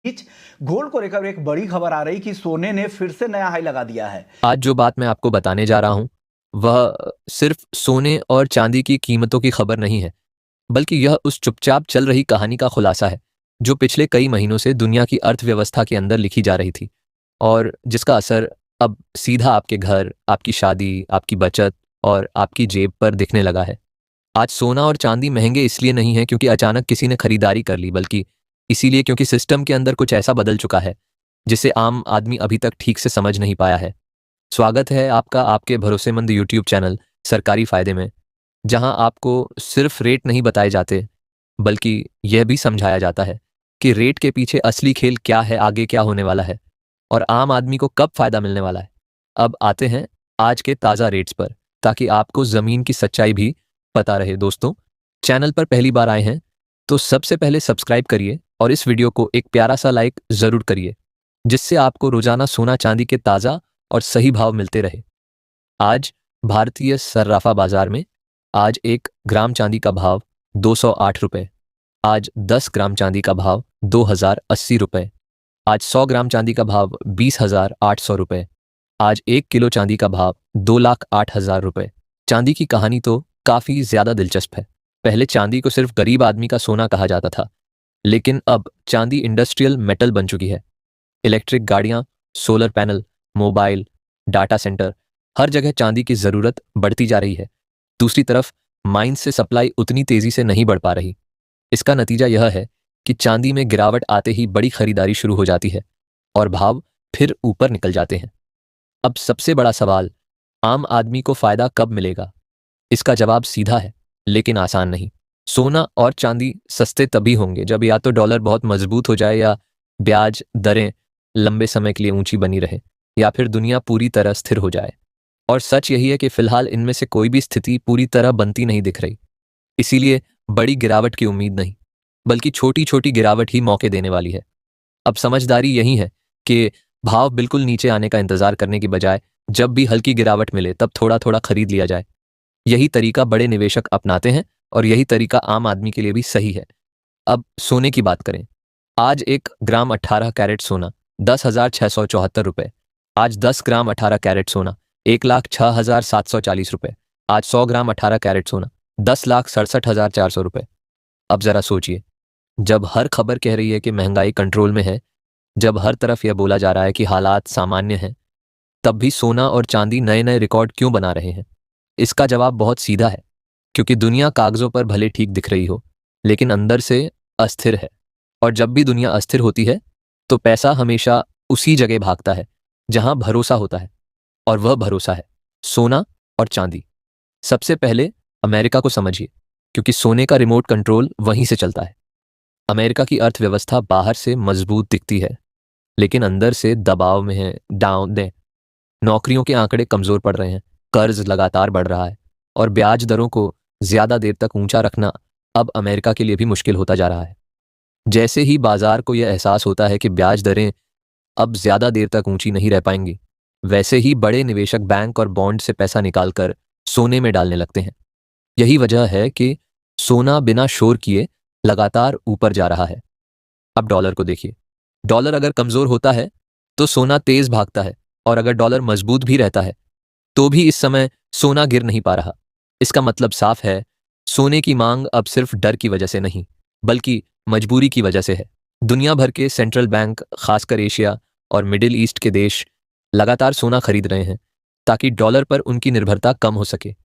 बीच gold को लेकर एक बड़ी खबर आ रही कि सोने ने फिर से नया हाई लगा दिया है। आज जो बात मैं आपको बताने जा रहा हूं वह सिर्फ सोने और चांदी की कीमतों की खबर नहीं है, बल्कि यह उस चुपचाप चल रही कहानी का खुलासा है जो पिछले कई महीनों से दुनिया की अर्थव्यवस्था के अंदर लिखी जा रही थी और जिसका असर अब सीधा आपके घर, आपकी शादी, आपकी बचत और आपकी जेब पर दिखने लगा है। आज सोना और चांदी महंगे इसलिए नहीं है क्योंकि अचानक किसी ने खरीदारी कर ली, बल्कि इसीलिए क्योंकि सिस्टम के अंदर कुछ ऐसा बदल चुका है जिसे आम आदमी अभी तक ठीक से समझ नहीं पाया है। स्वागत है आपका आपके भरोसेमंद यूट्यूब चैनल सरकारी फायदे में, जहां आपको सिर्फ रेट नहीं बताए जाते, बल्कि यह भी समझाया जाता है कि रेट के पीछे असली खेल क्या है, आगे क्या होने वाला है और आम आदमी को कब फायदा मिलने वाला है। अब आते हैं आज के ताज़ा रेट्स पर, ताकि आपको ज़मीन की सच्चाई भी पता रहे। दोस्तों, चैनल पर पहली बार आए हैं तो सबसे पहले सब्सक्राइब करिए और इस वीडियो को एक प्यारा सा लाइक ज़रूर करिए, जिससे आपको रोजाना सोना चांदी के ताज़ा और सही भाव मिलते रहे। आज भारतीय सर्राफा बाजार में आज 1 ग्राम चांदी का भाव 208 रुपये, आज 10 ग्राम चांदी का भाव 2080 रुपये, आज 100 ग्राम चांदी का भाव 20,800 रुपये, आज 1 किलो चांदी का भाव 2,08,000 रुपये। चांदी की कहानी तो काफ़ी ज़्यादा दिलचस्प है। पहले चांदी को सिर्फ गरीब आदमी का सोना कहा जाता था, लेकिन अब चांदी इंडस्ट्रियल मेटल बन चुकी है। इलेक्ट्रिक गाड़ियाँ, solar panel, mobile, data centre, हर जगह चांदी की ज़रूरत बढ़ती जा रही है। दूसरी तरफ माइन से सप्लाई उतनी तेज़ी से नहीं बढ़ पा रही। इसका नतीजा यह है कि चांदी में गिरावट आते ही बड़ी खरीदारी शुरू हो जाती है और भाव फिर ऊपर निकल जाते हैं। अब सबसे बड़ा सवाल, आम आदमी को फ़ायदा कब मिलेगा? इसका जवाब सीधा है, लेकिन आसान नहीं। सोना और चांदी सस्ते तभी होंगे जब या तो डॉलर बहुत मजबूत हो जाए, या ब्याज दरें लंबे समय के लिए ऊंची बनी रहे, या फिर दुनिया पूरी तरह स्थिर हो जाए। और सच यही है कि फिलहाल इनमें से कोई भी स्थिति पूरी तरह बनती नहीं दिख रही। इसीलिए बड़ी गिरावट की उम्मीद नहीं, बल्कि छोटी छोटी गिरावट ही मौके देने वाली है। अब समझदारी यही है कि भाव बिल्कुल नीचे आने का इंतजार करने की बजाय जब भी हल्की गिरावट मिले तब थोड़ा थोड़ा खरीद लिया जाए। यही तरीका बड़े निवेशक अपनाते हैं और यही तरीका आम आदमी के लिए भी सही है। अब सोने की बात करें। आज 1 ग्राम 18 कैरेट सोना 10,674 रुपये, आज 10 ग्राम 18 कैरेट सोना 1,06,740 रुपये, आज 100 ग्राम 18 कैरेट सोना 10,67,400 रुपये। अब जरा सोचिए, जब हर खबर कह रही है कि महंगाई कंट्रोल में है, जब हर तरफ यह बोला जा रहा है कि हालात सामान्य हैं, तब भी सोना और चांदी नए नए रिकॉर्ड क्यों बना रहे हैं? इसका जवाब बहुत सीधा है, क्योंकि दुनिया कागजों पर भले ठीक दिख रही हो, लेकिन अंदर से अस्थिर है। और जब भी दुनिया अस्थिर होती है तो पैसा हमेशा उसी जगह भागता है जहां भरोसा होता है, और वह भरोसा है सोना और चांदी। सबसे पहले अमेरिका को समझिए, क्योंकि सोने का रिमोट कंट्रोल वहीं से चलता है। अमेरिका की अर्थव्यवस्था बाहर से मजबूत दिखती है, लेकिन अंदर से दबाव में है, डाउन दे। नौकरियों के आंकड़े कमजोर पड़ रहे हैं, कर्ज लगातार बढ़ रहा है और ब्याज दरों को ज्यादा देर तक ऊंचा रखना अब अमेरिका के लिए भी मुश्किल होता जा रहा है। जैसे ही बाजार को यह एहसास होता है कि ब्याज दरें अब ज्यादा देर तक ऊंची नहीं रह पाएंगी, वैसे ही बड़े निवेशक बैंक और बॉन्ड से पैसा निकालकर सोने में डालने लगते हैं। यही वजह है कि सोना बिना शोर किए लगातार ऊपर जा रहा है। अब डॉलर को देखिए। डॉलर अगर कमजोर होता है तो सोना तेज भागता है, और अगर डॉलर मजबूत भी रहता है तो भी इस समय सोना गिर नहीं पा रहा। इसका मतलब साफ है, सोने की मांग अब सिर्फ डर की वजह से नहीं, बल्कि मजबूरी की वजह से है। दुनिया भर के सेंट्रल बैंक, खासकर एशिया और मिडिल ईस्ट के देश, लगातार सोना खरीद रहे हैं ताकि डॉलर पर उनकी निर्भरता कम हो सके।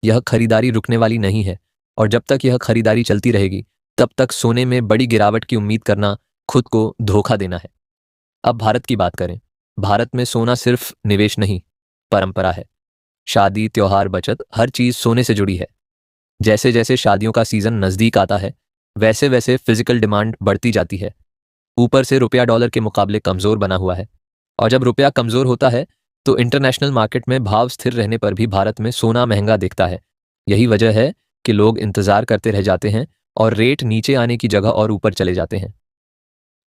यह खरीदारी रुकने वाली नहीं है, और जब तक यह खरीदारी चलती रहेगी तब तक सोने में बड़ी गिरावट की उम्मीद करना खुद को धोखा देना है। अब भारत की बात करें। भारत में सोना सिर्फ निवेश नहीं, परंपरा है। शादी, त्योहार, बचत, हर चीज सोने से जुड़ी है। जैसे जैसे शादियों का सीजन नजदीक आता है, वैसे वैसे फिजिकल डिमांड बढ़ती जाती है। ऊपर से रुपया डॉलर के मुकाबले कमजोर बना हुआ है, और जब रुपया कमजोर होता है तो इंटरनेशनल मार्केट में भाव स्थिर रहने पर भी भारत में सोना महंगा दिखता है। यही वजह है कि लोग इंतजार करते रह जाते हैं और रेट नीचे आने की जगह और ऊपर चले जाते हैं।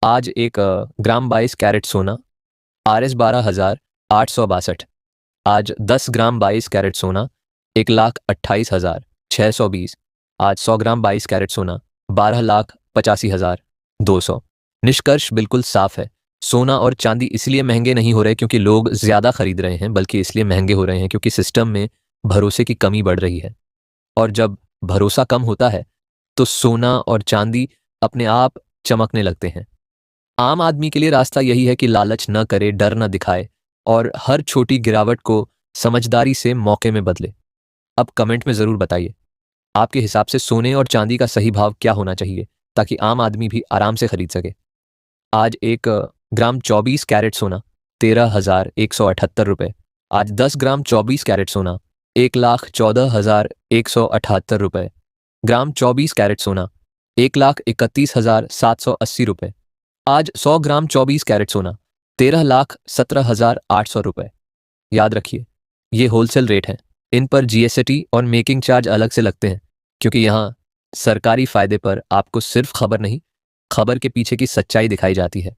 आज 1 ग्राम 22 कैरेट सोना RS 12,862, आज 10 ग्राम 22 कैरेट सोना 1,28,620, आज 100 ग्राम 22 कैरेट सोना 12,85,200। निष्कर्ष बिल्कुल साफ है। सोना और चांदी इसलिए महंगे नहीं हो रहे क्योंकि लोग ज्यादा खरीद रहे हैं, बल्कि इसलिए महंगे हो रहे हैं क्योंकि सिस्टम में भरोसे की कमी बढ़ रही है। और जब भरोसा कम होता है तो सोना और चांदी अपने आप चमकने लगते हैं। आम आदमी के लिए रास्ता यही है कि लालच न करे, डर न दिखाए और हर छोटी गिरावट को समझदारी से मौके में बदले। अब कमेंट में जरूर बताइए, आपके हिसाब से सोने और चांदी का सही भाव क्या होना चाहिए ताकि आम आदमी भी आराम से खरीद सके। आज एक ग्राम 24 कैरेट सोना 13,178 रुपये। आज 10 ग्राम 24 कैरेट सोना 1,14,178 रुपये। ग्राम 24 कैरेट सोना 1,31,780 रुपये। आज 100 ग्राम 24 कैरेट सोना 13,17,800 रुपये। याद रखिए, ये होलसेल रेट हैं। इन पर जीएसटी और मेकिंग चार्ज अलग से लगते हैं, क्योंकि यहाँ सरकारी फायदे पर आपको सिर्फ खबर नहीं, खबर के पीछे की सच्चाई दिखाई जाती है।